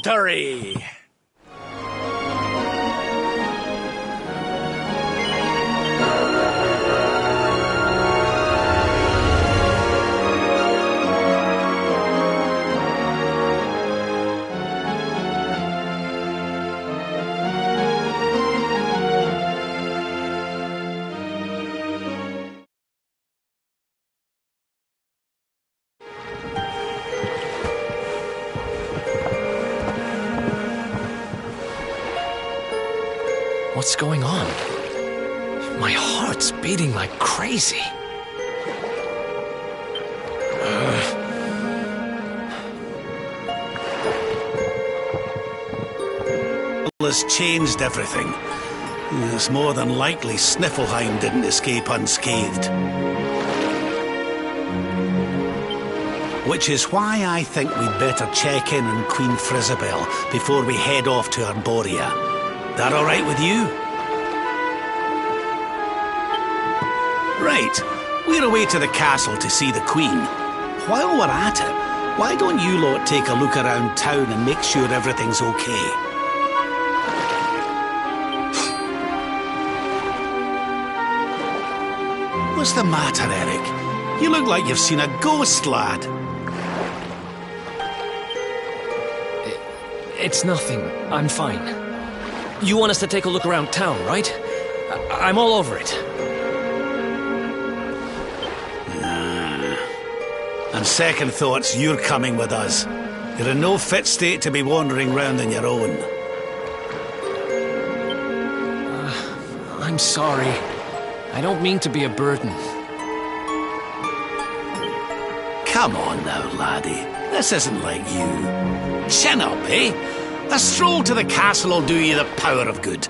victory! What's going on? My heart's beating like crazy. Has changed everything. It's more than likely Sniffleheim didn't escape unscathed. Which is why I think we'd better check in on Queen Frizzabel before we head off to Arborea. That all right with you? Right, we're away to the castle to see the Queen. While we're at it, why don't you lot take a look around town and make sure everything's okay? What's the matter, Eric? You look like you've seen a ghost, lad. It's nothing. I'm fine. You want us to take a look around town, right? I'm all over it. On second thoughts, you're coming with us. You're in no fit state to be wandering round on your own. I'm sorry. I don't mean to be a burden. Come on now, laddie. This isn't like you. Chin up, eh? A stroll to the castle will do you the power of good.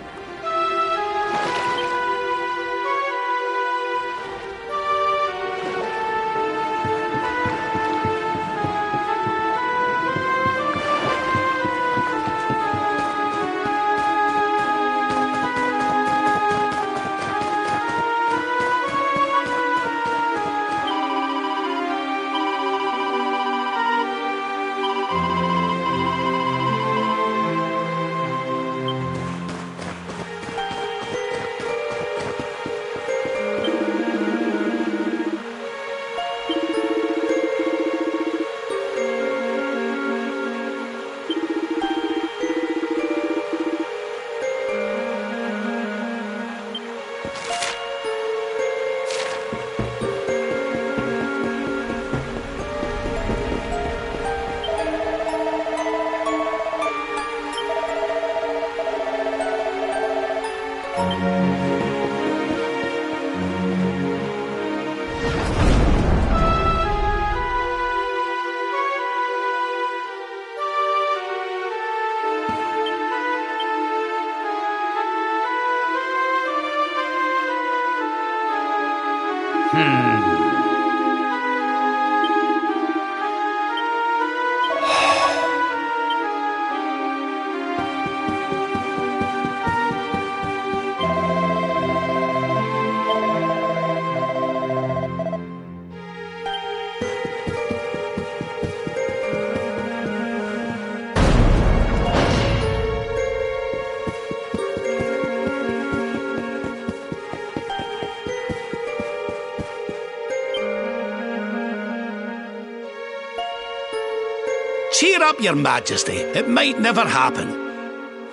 Cheer up, Your Majesty. It might never happen.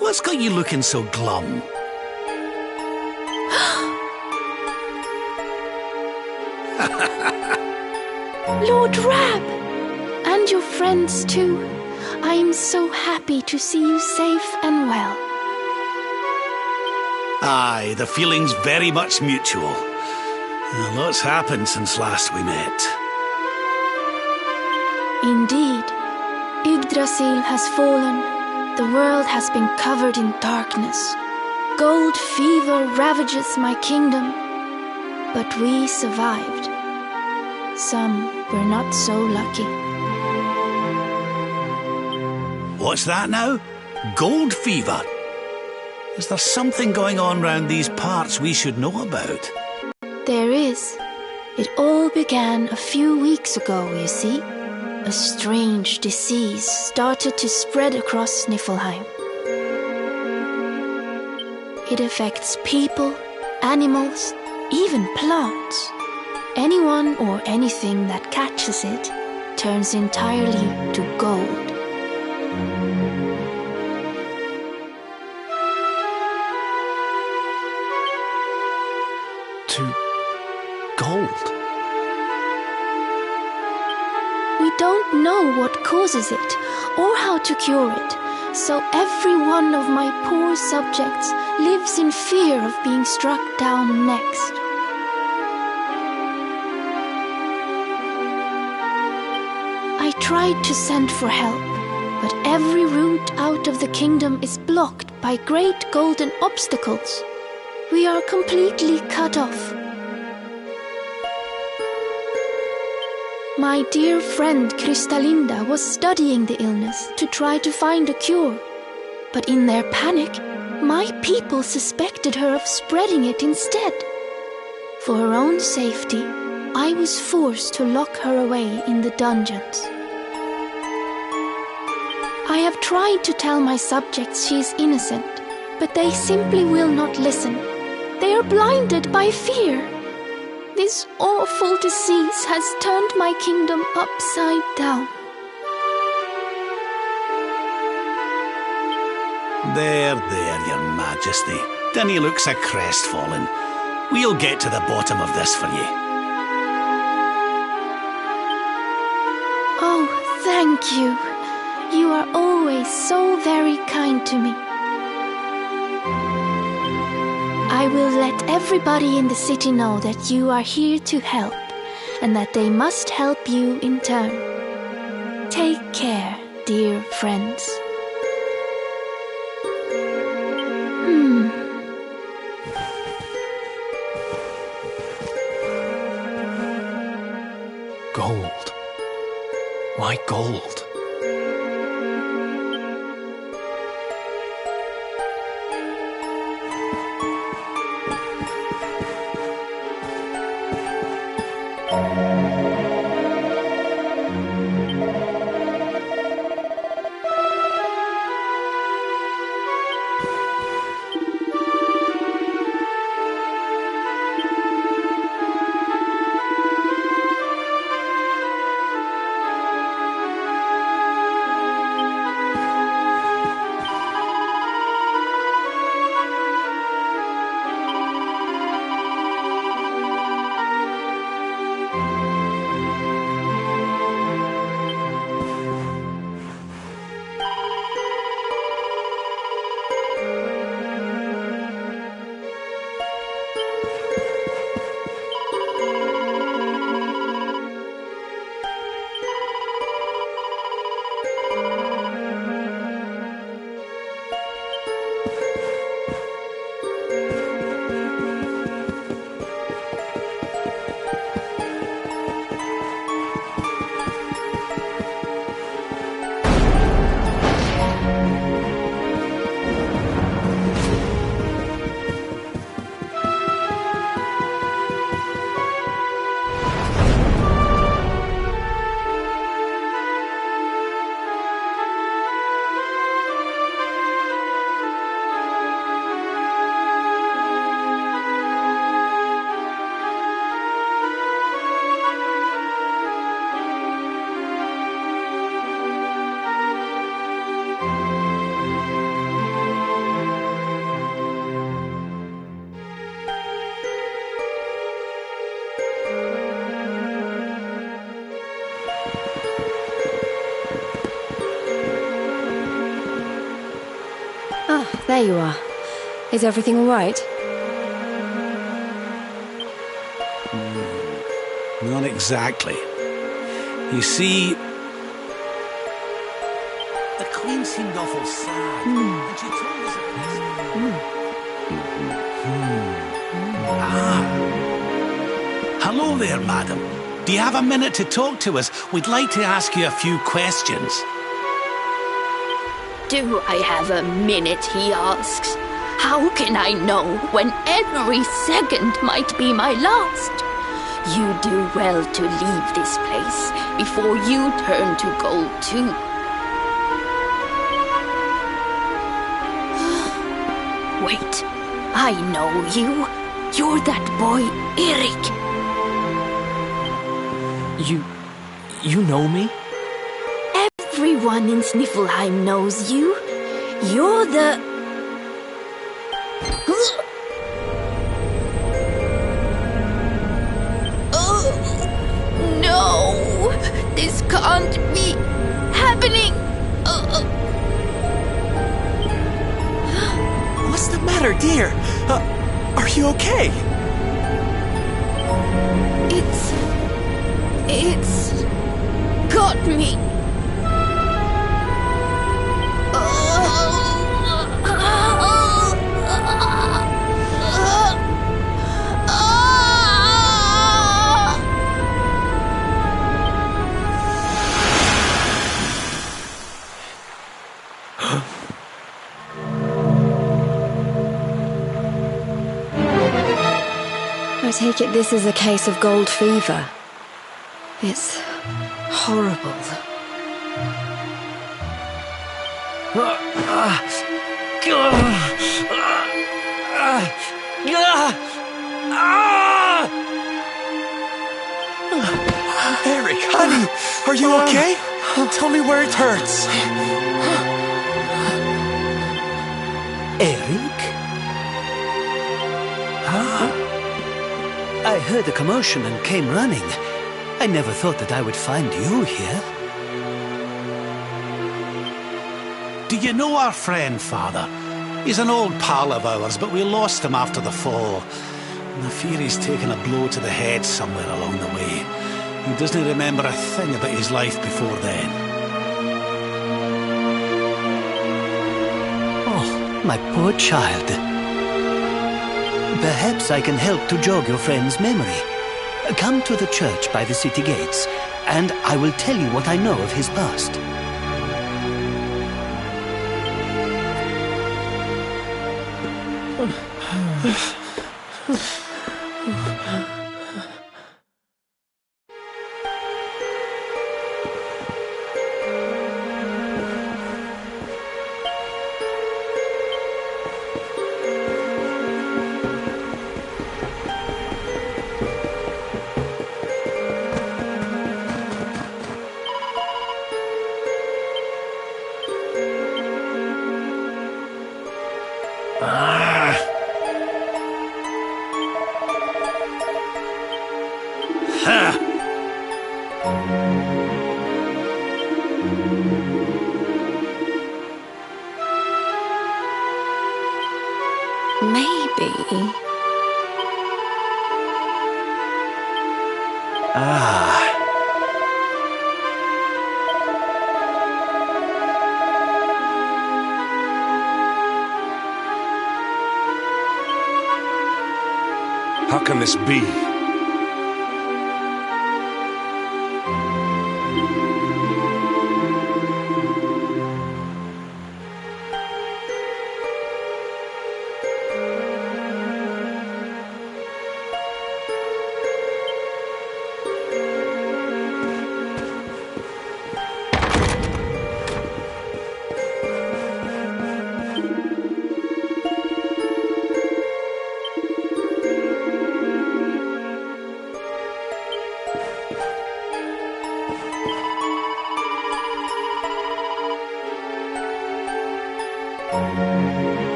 What's got you looking so glum? Lord Rab! And your friends too. I am so happy to see you safe and well. Aye, the feeling's very much mutual. A lot's happened since last we met. Indeed. Yggdrasil has fallen. The world has been covered in darkness. Gold fever ravages my kingdom. But we survived. Some were not so lucky. What's that now? Gold fever? Is there something going on round these parts we should know about? There is. It all began a few weeks ago, you see. a strange disease started to spread across Niflheim. It affects people, animals, even plants. Anyone or anything that catches it turns entirely to gold. To gold? We don't know what causes it or how to cure it, so every one of my poor subjects lives in fear of being struck down next. I tried to send for help, but every route out of the kingdom is blocked by great golden obstacles. We are completely cut off. My dear friend Kristalinda was studying the illness to try to find a cure. But in their panic, my people suspected her of spreading it instead. For her own safety, I was forced to lock her away in the dungeons. I have tried to tell my subjects she is innocent, but they simply will not listen. They are blinded by fear. This awful disease has turned my kingdom upside down. There, Your Majesty. Dinna look so crestfallen. We'll get to the bottom of this for you. Oh, thank you. You are always so very kind to me. I will let everybody in the city know that you are here to help, and that they must help you in turn. Take care, dear friends. Gold. Why gold? There you are. Is everything all right? Not exactly. You see, the Queen seemed awful sad, and she told us Hello there, madam. Do you have a minute to talk to us? We'd like to ask you a few questions. Do I have a minute, he asks. How can I know when every second might be my last? You do well to leave this place before you turn to gold too. Wait, I know you. You're that boy, Erik. You know me? Everyone in Sniffelheim knows you. You're the... No! This can't be happening! What's the matter, dear? Are you okay? It's got me. I take it this is a case of gold fever. It's horrible. Erik, honey, are you okay? Tell me where it hurts. Erik? Huh? I heard a commotion and came running. I never thought that I would find you here. Do you know our friend, Father? He's an old pal of ours, but we lost him after the fall. And I fear he's taken a blow to the head somewhere along the way. He doesn't remember a thing about his life before then. Oh, my poor child. Perhaps I can help to jog your friend's memory. Come to the church by the city gates, and I will tell you what I know of his past. Maybe. How can this be?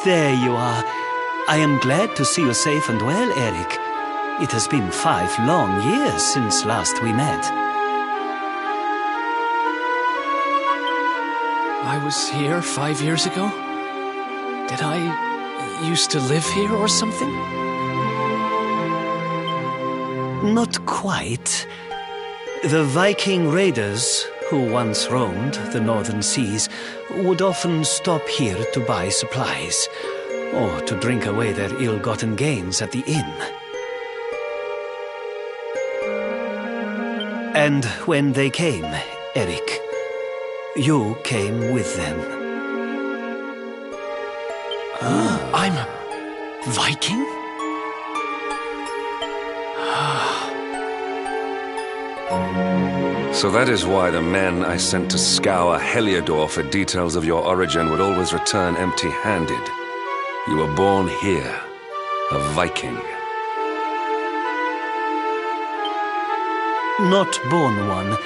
There you are. I am glad to see you safe and well, Erik. It has been 5 long years since last we met. I was here 5 years ago? Did I used to live here or something? Not quite. The Viking raiders, who once roamed the northern seas, would often stop here to buy supplies, or to drink away their ill-gotten gains at the inn. And when they came, Eric, you came with them. I'm a Viking? So that is why the men I sent to scour Heliodor for details of your origin would always return empty-handed. You were born here, a Viking. Not born one.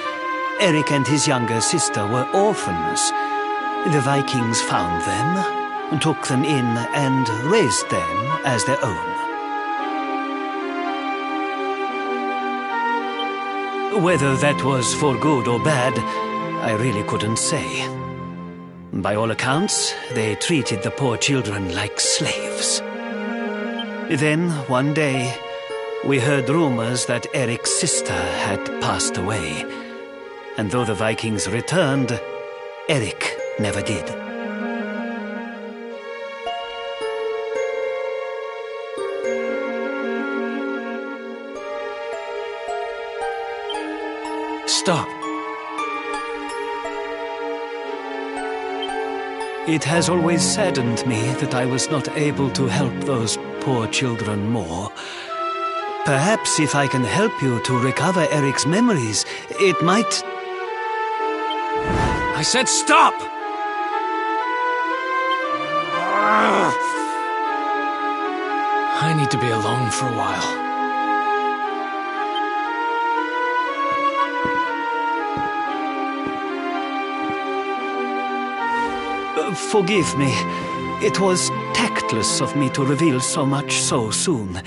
Eric and his younger sister were orphans. The Vikings found them, took them in, and raised them as their own. Whether that was for good or bad, I really couldn't say. By all accounts, they treated the poor children like slaves. Then, one day, we heard rumors that Eric's sister had passed away. And though the Vikings returned, Eric never did. Stop. It has always saddened me that I was not able to help those poor children more. Perhaps if I can help you to recover Eric's memories, it might... I said stop! I need to be alone for a while. Forgive me. It was tactless of me to reveal so much so soon.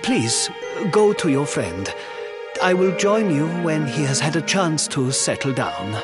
Please, go to your friend. I will join you when he has had a chance to settle down.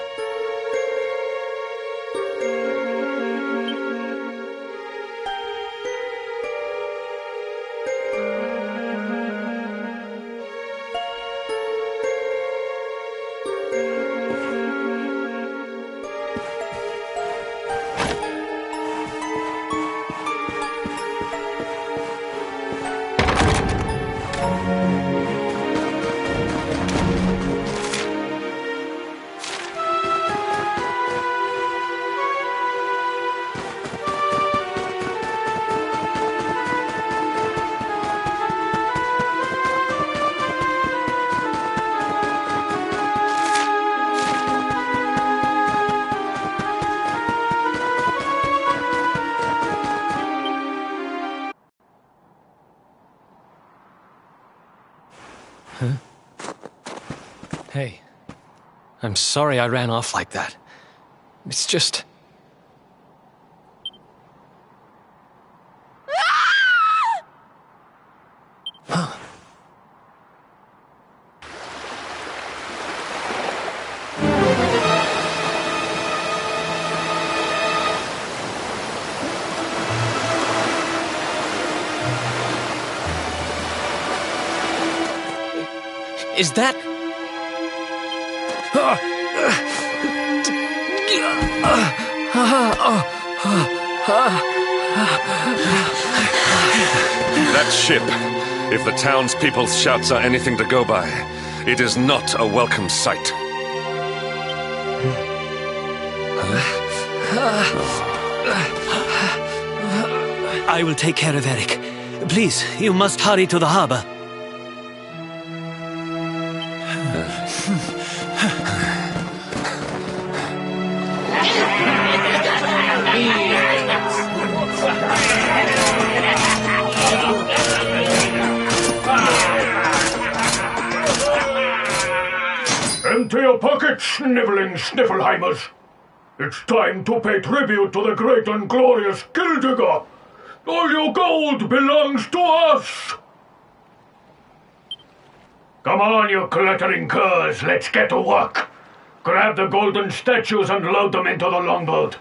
Hey, I'm sorry I ran off like that. It's just... Huh. Is that... That ship, if the townspeople's shouts are anything to go by, it is not a welcome sight. I will take care of Eric. Please, you must hurry to the harbor. Empty your pockets, sniveling Sniffelheimers. It's time to pay tribute to the great and glorious Gildigger. All your gold belongs to us. Come on, you clattering curs, let's get to work. Grab the golden statues and load them into the longboat.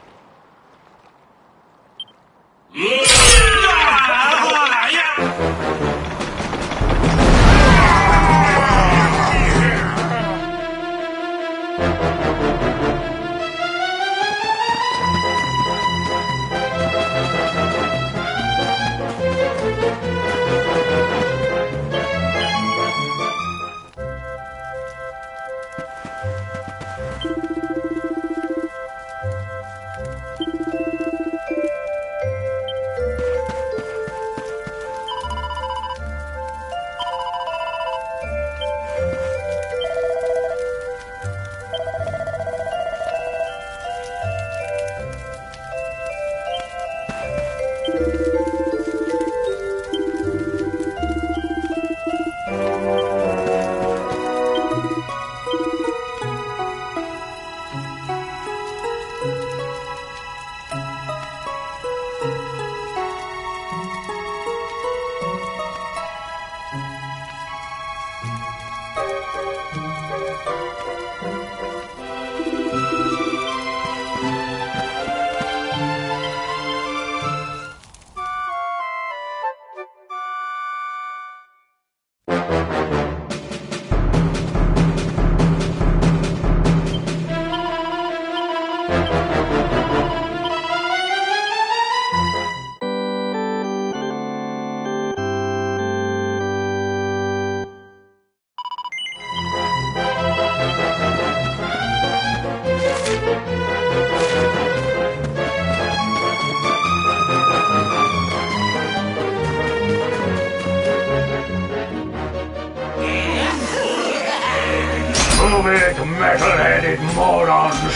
Move it, metal-headed morons!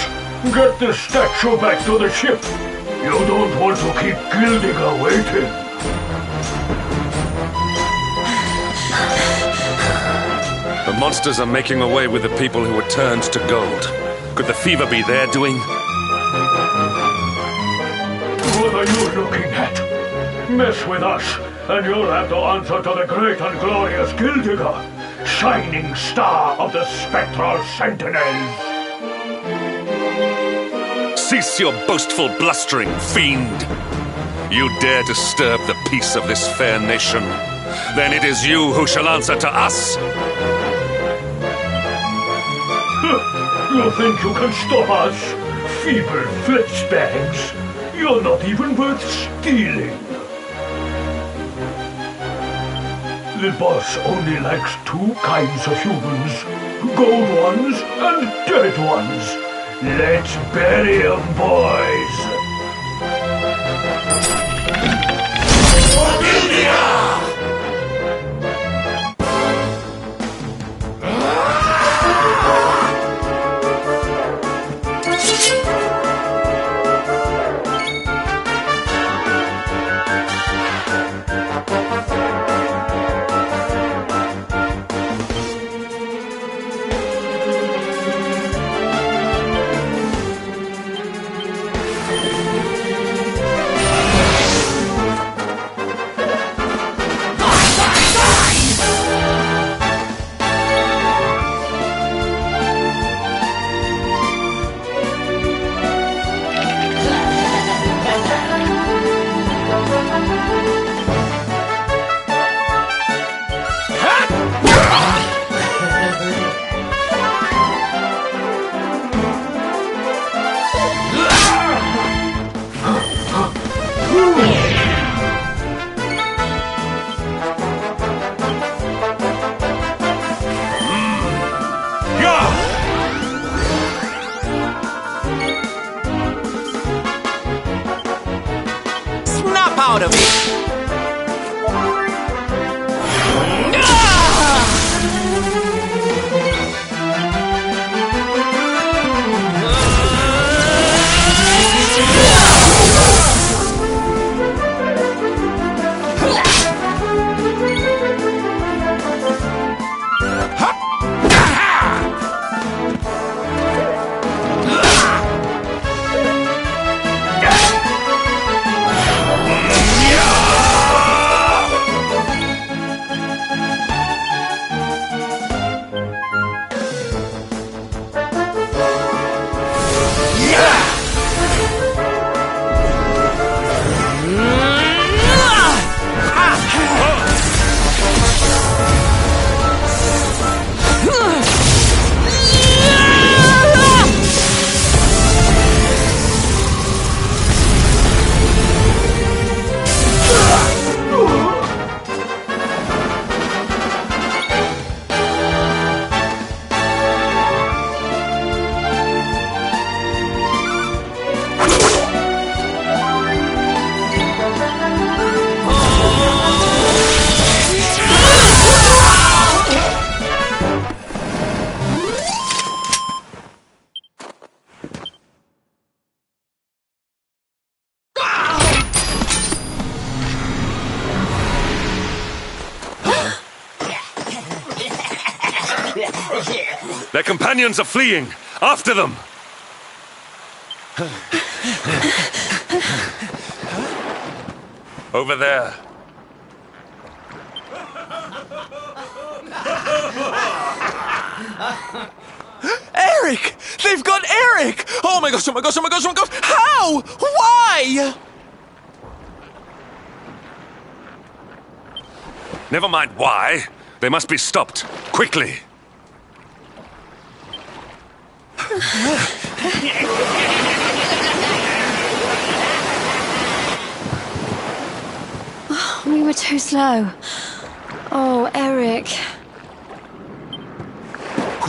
Get the statue back to the ship! You don't want to keep Gildiga waiting! The monsters are making away with the people who were turned to gold. Could the fever be their doing? What are you looking at? Mess with us, and you'll have to answer to the great and glorious Gildiga, shining star of the spectral sentinels! Cease your boastful blustering, fiend! You dare disturb the peace of this fair nation, then it is you who shall answer to us! You think you can stop us? Feeble flesh bags! You're not even worth stealing! The boss only likes two kinds of humans, gold ones and dead ones. Let's bury 'em, boys! Out of it! Their companions are fleeing! After them! Over there. Eric! They've got Eric! Oh my gosh, oh my gosh, oh my gosh, oh my gosh! How? Why? Never mind why. They must be stopped. Quickly. We were too slow. Oh, Eric.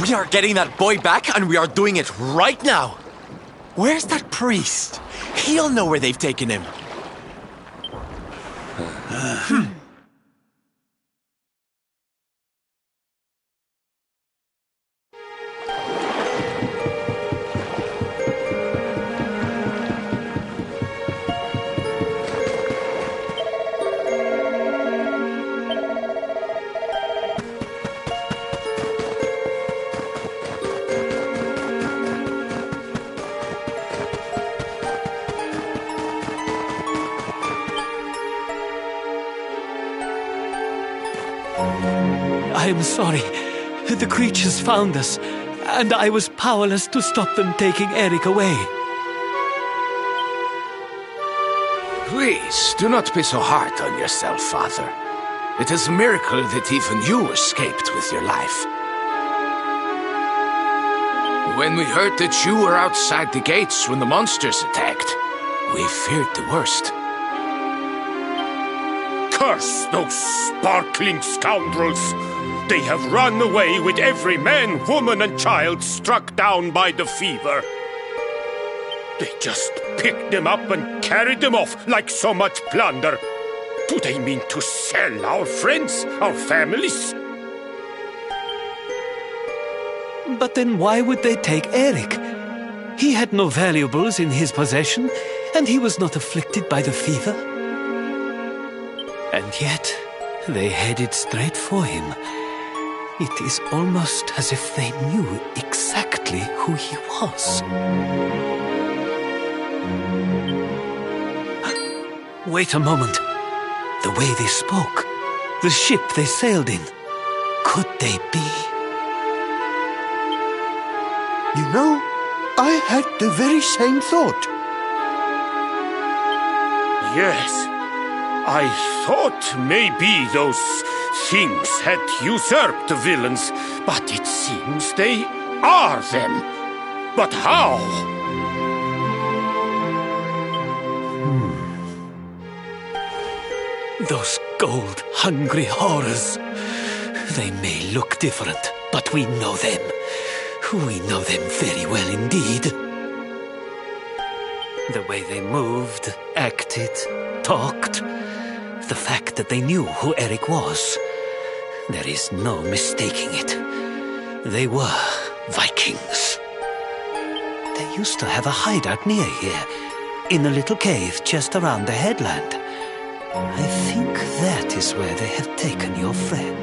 We are getting that boy back, and we are doing it right now. Where's that priest? He'll know where they've taken him. I am sorry. The creatures found us, and I was powerless to stop them taking Eric away. Please, do not be so hard on yourself, Father. It is a miracle that even you escaped with your life. When we heard that you were outside the gates when the monsters attacked, we feared the worst. Curse those sparkling scoundrels! They have run away with every man, woman, and child struck down by the fever. They just picked them up and carried them off like so much plunder. Do they mean to sell our friends, our families? But then why would they take Eric? He had no valuables in his possession, and he was not afflicted by the fever. And yet, they headed straight for him. It is almost as if they knew exactly who he was. Wait a moment. The way they spoke, the ship they sailed in, could they be? You know, I had the very same thought. Yes, I thought maybe those things had usurped the villains, but it seems they are them. But how? Those gold-hungry horrors. They may look different, but we know them. We know them very well indeed. The way they moved, acted, talked. The fact that they knew who Eric was. There is no mistaking it. They were Vikings. They used to have a hideout near here, in a little cave just around the headland. I think that is where they have taken your friend.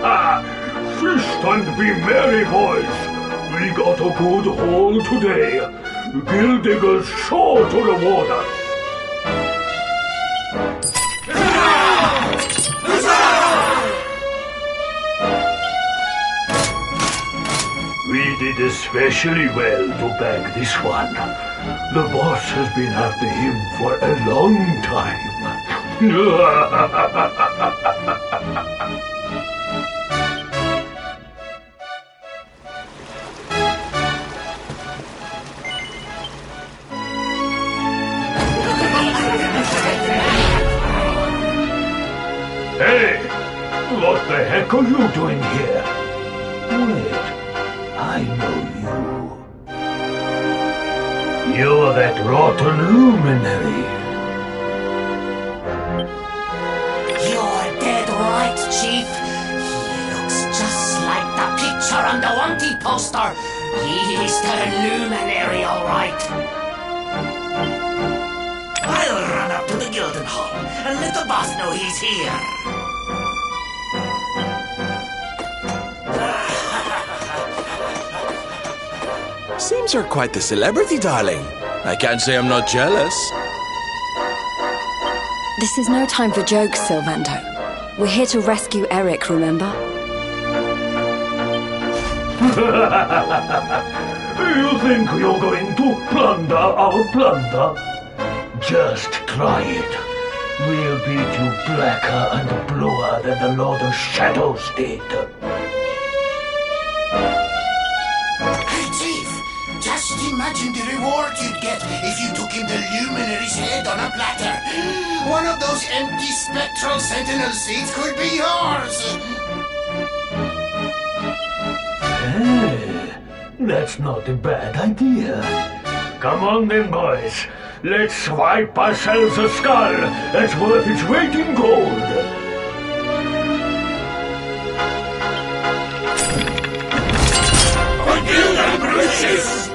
Feast and be merry, boys. We got a good haul today. Gildigger's sure to reward us. We did especially well to bag this one. The boss has been after him for a long time. Hey! What the heck are you doing here? Wait, I know you. You're that rotten luminary. You're dead right, Chief. He looks just like the picture on the wanted poster. He's the luminary, all right. I'll run up to the Gilden Hall and let the boss know he's here. Seems you're quite the celebrity, darling. I can't say I'm not jealous. This is no time for jokes, Sylvando. We're here to rescue Eric, remember? You think you're going to plunder our plunder? Just try it. We'll beat you blacker and bluer than the Lord of Shadows did. Hey, Chief! Just imagine the reward you'd get if you took him the luminary's head on a platter. One of those empty spectral sentinel seats could be yours! Hey, that's not a bad idea. Come on then, boys. Let's swipe ourselves a skull that's worth its weight in gold. For Gilden Bruces!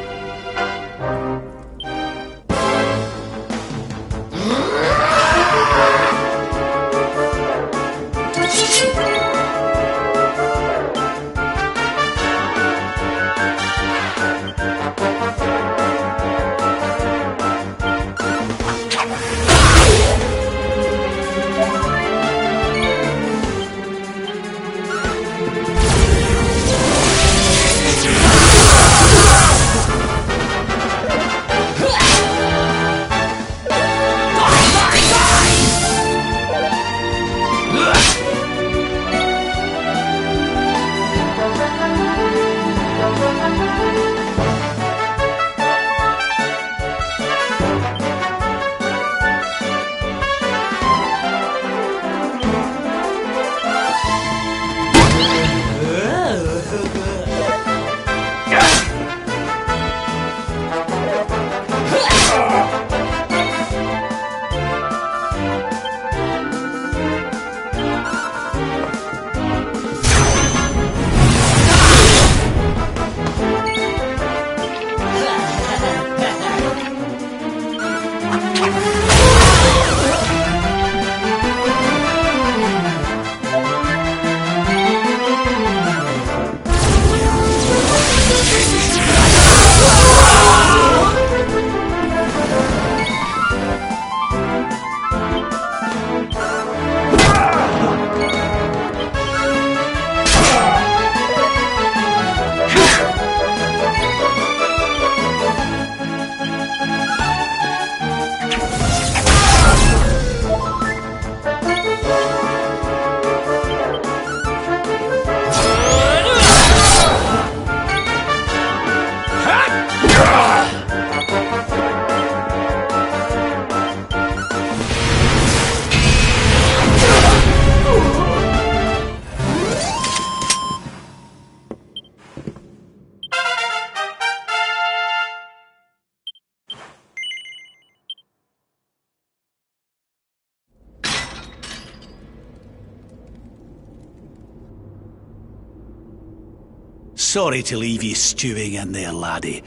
Sorry to leave you stewing in there, laddie.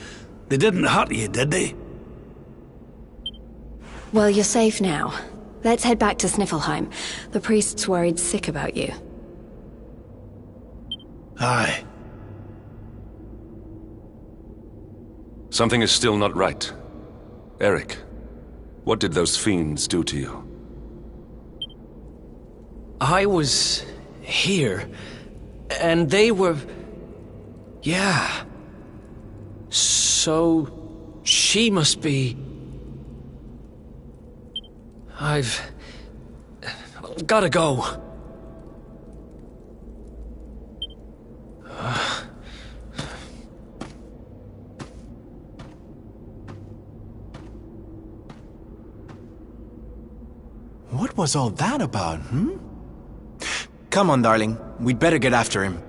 They didn't hurt you, did they? Well, you're safe now. Let's head back to Sniffelheim. The priest's worried sick about you. Aye. Something is still not right. Eric, what did those fiends do to you? I was here, and they were... Yeah. So... she must be... I've... gotta go. What was all that about, hmm? Come on, darling. We'd better get after him.